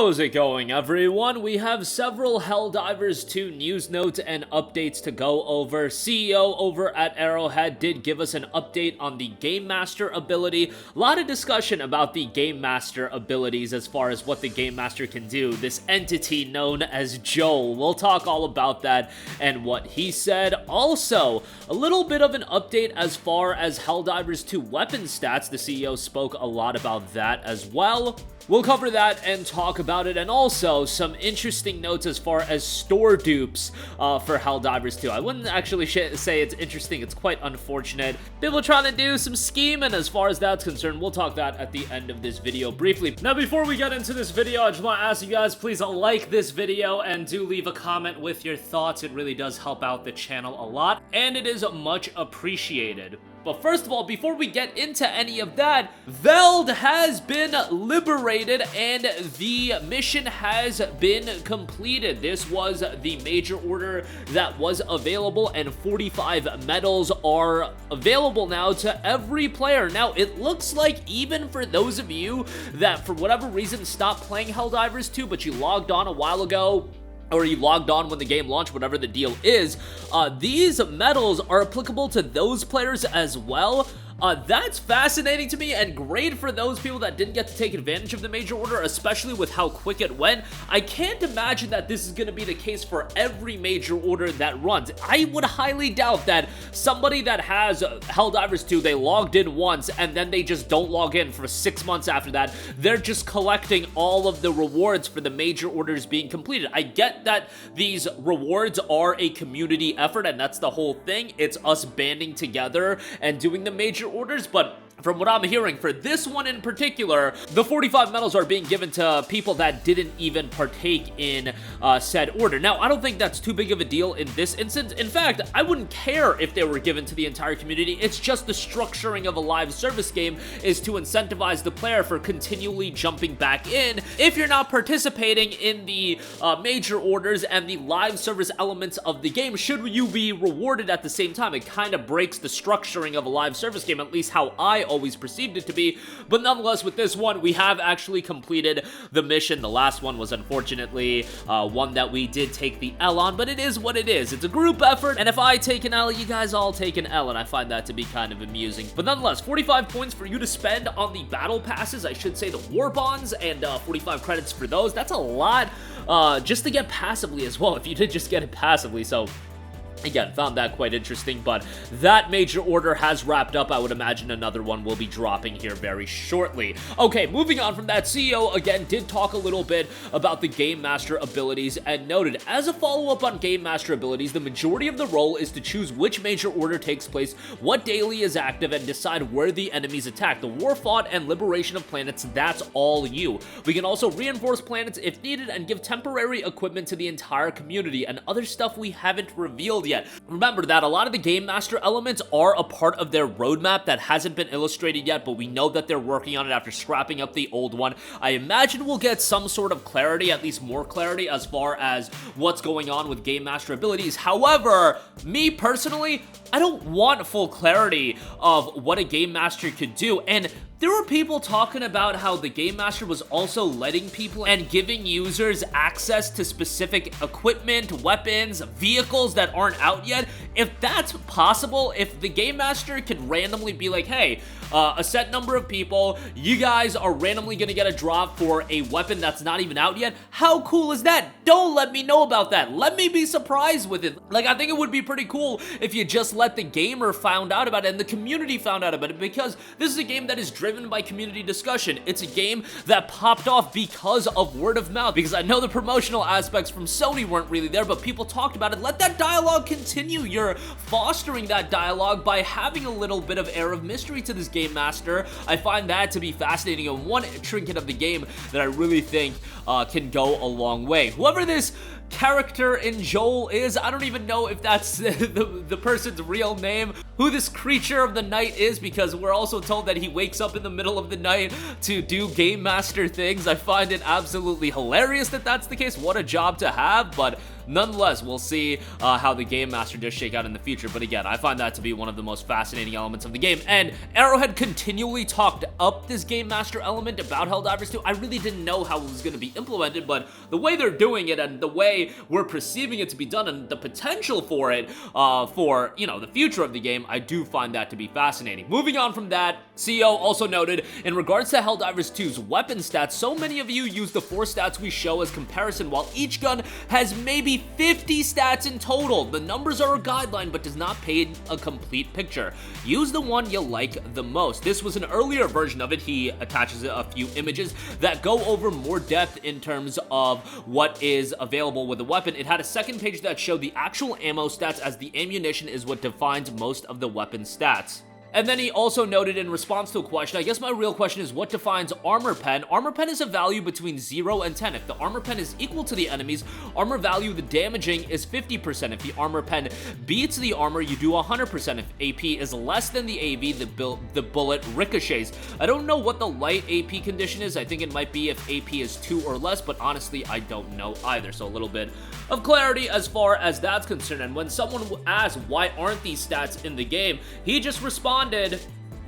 How's it going, everyone? We have several Helldivers 2 news notes and updates to go over. CEO over at Arrowhead did give us an update on the Game Master ability. A lot of discussion about the Game Master abilities as far as what the Game Master can do. This entity known as Joel. We'll talk all about that and what he said. Also, a little bit of an update as far as Helldivers 2 weapon stats. The CEO spoke a lot about that as well. We'll cover that and talk about it, and also some interesting notes as far as store dupes for Helldivers 2. I wouldn't actually say it's interesting, it's quite unfortunate. People trying to do some scheming as far as that's concerned. We'll talk that at the end of this video briefly. Now, before we get into this video, I just want to ask you guys, please like this video and do leave a comment with your thoughts. It really does help out the channel a lot, and it is much appreciated. But first of all, before we get into any of that, VELD has been liberated and the mission has been completed. This was the major order that was available, and 45 medals are available now to every player. Now, it looks like even for those of you that for whatever reason stopped playing Helldivers 2, but you logged on a while ago, or you logged on when the game launched, whatever the deal is, these medals are applicable to those players as well. That's fascinating to me and great for those people that didn't get to take advantage of the major order, especially with how quick it went. I can't imagine that this is going to be the case for every major order that runs. I would highly doubt that somebody that has Helldivers 2, they logged in once and then they just don't log in for 6 months after that. They're just collecting all of the rewards for the major orders being completed. I get that these rewards are a community effort, and that's the whole thing. It's us banding together and doing the major orders, but from what I'm hearing, for this one in particular, the 45 medals are being given to people that didn't even partake in said order. Now, I don't think that's too big of a deal in this instance. In fact, I wouldn't care if they were given to the entire community. It's just the structuring of a live service game is to incentivize the player for continually jumping back in. If you're not participating in the major orders and the live service elements of the game, should you be rewarded at the same time? It kind of breaks the structuring of a live service game, at least how I always perceived it to be. But nonetheless, with this one, we have actually completed the mission. The last one was unfortunately one that we did take the L on, but it is what it is. It's a group effort, and if I take an L, you guys all take an L, and I find that to be kind of amusing. But nonetheless, 45 points for you to spend on the battle passes, I should say the war bonds, and 45 credits for those. That's a lot just to get passively as well, if you did just get it passively. So again, found that quite interesting, but that major order has wrapped up. I would imagine another one will be dropping here very shortly. Okay, moving on from that, CEO again did talk a little bit about the Game Master abilities and noted, as a follow-up on Game Master abilities, the majority of the role is to choose which major order takes place, what daily is active, and decide where the enemies attack. The war fought and liberation of planets, that's all you. We can also reinforce planets if needed and give temporary equipment to the entire community and other stuff we haven't revealed yet. Remember that a lot of the Game Master elements are a part of their roadmap that hasn't been illustrated yet, but we know that they're working on it after scrapping up the old one. I imagine we'll get some sort of clarity, at least more clarity, as far as what's going on with Game Master abilities. However, me personally, I don't want full clarity of what a Game Master could do, and there were people talking about how the Game Master was also letting people and giving users access to specific equipment, weapons, vehicles that aren't out yet. If that's possible, if the Game Master could randomly be like, hey, a set number of people, you guys are randomly gonna get a drop for a weapon that's not even out yet, how cool is that? Don't let me know about that. Let me be surprised with it. Like, I think it would be pretty cool if you just let the gamer found out about it and the community found out about it, because this is a game that is driven by community discussion. It's a game that popped off because of word of mouth, because I know the promotional aspects from Sony weren't really there, but people talked about it. Let that dialogue continue. You're fostering that dialogue by having a little bit of air of mystery to this Game Master. I find that to be fascinating, and one trinket of the game that I really think can go a long way. Whoever this character in Joel is. I don't even know if that's the person's real name, who this creature of the night is, because we're also told that he wakes up in the middle of the night to do Game Master things. I find it absolutely hilarious that that's the case. What a job to have, but nonetheless, we'll see how the Game Master does shake out in the future. But again, I find that to be one of the most fascinating elements of the game. And Arrowhead continually talked up this Game Master element about Helldivers 2. I really didn't know how it was going to be implemented, but the way they're doing it and the way we're perceiving it to be done and the potential for it for, you know, the future of the game, I do find that to be fascinating. Moving on from that, CEO also noted, in regards to Helldivers 2's weapon stats, so many of you use the 4 stats we show as comparison, while each gun has maybe 50 stats in total. The numbers are a guideline, but does not paint a complete picture. Use the one you like the most. This was an earlier version of it. He attaches a few images that go over more depth in terms of what is available with the weapon. It had a second page that showed the actual ammo stats, as the ammunition is what defines most of the weapon stats. And then he also noted in response to a question, I guess my real question is, what defines armor pen? Armor pen is a value between 0 and 10. If the armor pen is equal to the enemy's armor value, the damaging is 50%. If the armor pen beats the armor, you do 100%. If AP is less than the AV, the bullet ricochets. I don't know what the light AP condition is. I think it might be if AP is 2 or less, but honestly, I don't know either. So a little bit of clarity as far as that's concerned. And when someone asked, why aren't these stats in the game, he just responded,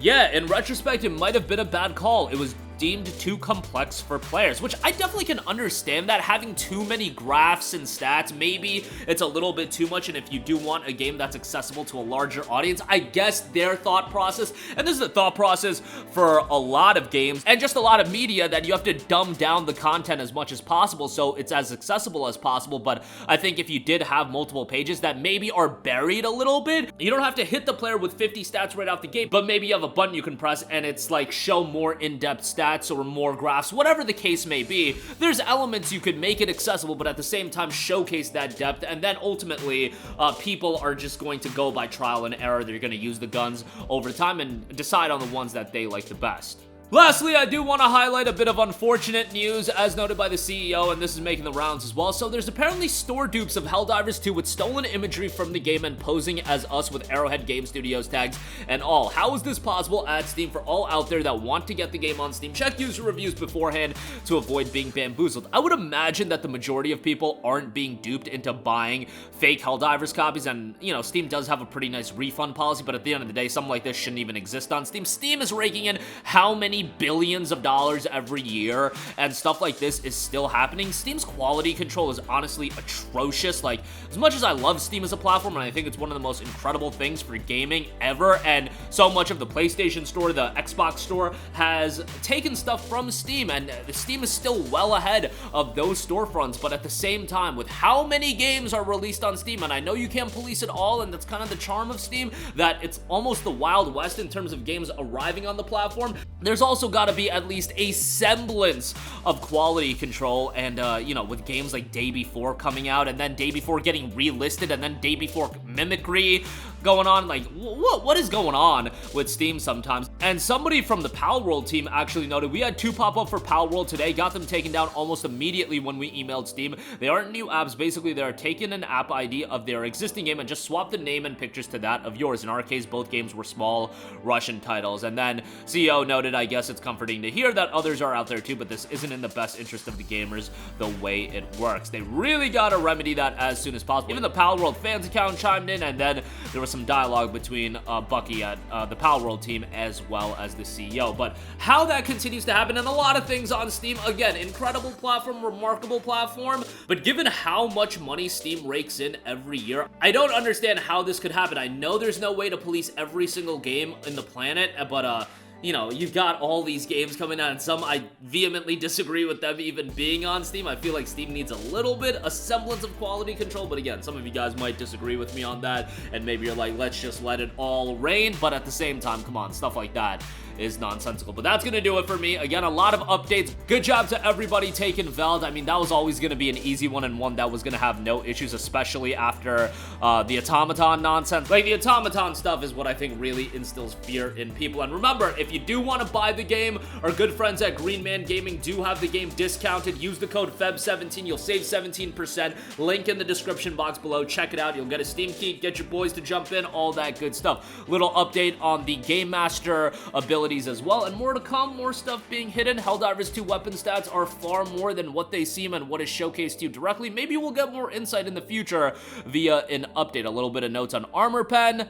yeah, in retrospect, it might have been a bad call. It was deemed too complex for players, which I definitely can understand that. Having too many graphs and stats, maybe it's a little bit too much, and if you do want a game that's accessible to a larger audience, I guess their thought process, and this is the thought process for a lot of games and just a lot of media, that you have to dumb down the content as much as possible so it's as accessible as possible. But I think if you did have multiple pages that maybe are buried a little bit, you don't have to hit the player with 50 stats right out the gate, but maybe you have a button you can press and it's like show more in-depth stats or more graphs, whatever the case may be. There's elements you could make it accessible, but at the same time showcase that depth, and then ultimately people are just going to go by trial and error. They're going to use the guns over time and decide on the ones that they like the best. Lastly, I do want to highlight a bit of unfortunate news, as noted by the CEO, and this is making the rounds as well. So there's apparently store dupes of Helldivers 2 with stolen imagery from the game and posing as us with Arrowhead Game Studios tags and all. How is this possible at Steam? For all out there that want to get the game on Steam, check user reviews beforehand to avoid being bamboozled. I would imagine that the majority of people aren't being duped into buying fake Helldivers copies, and, you know, Steam does have a pretty nice refund policy, but at the end of the day, something like this shouldn't even exist on Steam. Steam is raking in how many billions of dollars every year, and stuff like this is still happening. Steam's quality control is honestly atrocious. Like, as much as I love Steam as a platform, and I think it's one of the most incredible things for gaming ever, and so much of the PlayStation Store, the Xbox Store, has taken stuff from Steam, and Steam is still well ahead of those storefronts. But at the same time, with how many games are released on Steam, and I know you can't police it all, and that's kind of the charm of Steam, that it's almost the Wild West in terms of games arriving on the platform, there's also got to be at least a semblance of quality control. And you know, with games like Day Before coming out, and then Day Before getting relisted, and then Day Before mimicry going on, like, what is going on with Steam sometimes? And somebody from the Palworld team actually noted, we had 2 pop up for Palworld today, got them taken down almost immediately when we emailed Steam. They aren't new apps. Basically, they're taking an app ID of their existing game and just swap the name and pictures to that of yours. In our case, both games were small Russian titles. And then CEO noted, I guess it's comforting to hear that others are out there too, but this isn't in the best interest of the gamers the way it works. They really gotta remedy that as soon as possible. Even the Palworld fans account chimed in, and then there was some dialogue between Bucky at the Palworld team as well as the CEO. But how that continues to happen, and a lot of things on Steam, again, incredible platform, remarkable platform, but given how much money Steam rakes in every year, I don't understand how this could happen. I know there's no way to police every single game in the planet, but you know, you've got all these games coming out, and some I vehemently disagree with them even being on Steam. I feel like Steam needs a semblance of quality control, but again, some of you guys might disagree with me on that, and maybe you're like, let's just let it all rain, but at the same time, come on, stuff like that is nonsensical. But that's gonna do it for me. Again, a lot of updates. Good job to everybody taking VELD. I mean, that was always gonna be an easy one, and one that was gonna have no issues, especially after the automaton nonsense. Like, the automaton stuff is what I think really instills fear in people. And remember, if if you do want to buy the game, our good friends at Green Man Gaming do have the game discounted. Use the code FEB17, you'll save 17%. Link in the description box below. Check it out. You'll get a Steam key, get your boys to jump in, all that good stuff. Little update on the Game Master abilities as well, and more to come, more stuff being hidden. Helldivers 2 weapon stats are far more than what they seem and what is showcased to you directly. Maybe we'll get more insight in the future via an update. A little bit of notes on Armor Pen.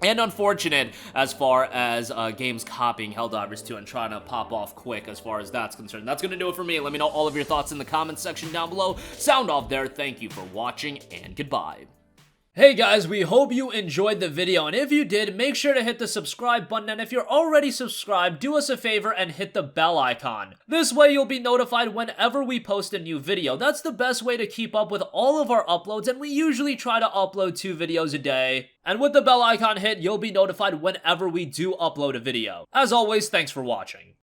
And unfortunate as far as games copying Helldivers 2 and trying to pop off quick as far as that's concerned. That's going to do it for me. Let me know all of your thoughts in the comments section down below. Sound off there. Thank you for watching, and goodbye. Hey guys, we hope you enjoyed the video, and if you did, make sure to hit the subscribe button, and if you're already subscribed, do us a favor and hit the bell icon. This way you'll be notified whenever we post a new video. That's the best way to keep up with all of our uploads, and we usually try to upload 2 videos a day. And with the bell icon hit, you'll be notified whenever we do upload a video. As always, thanks for watching.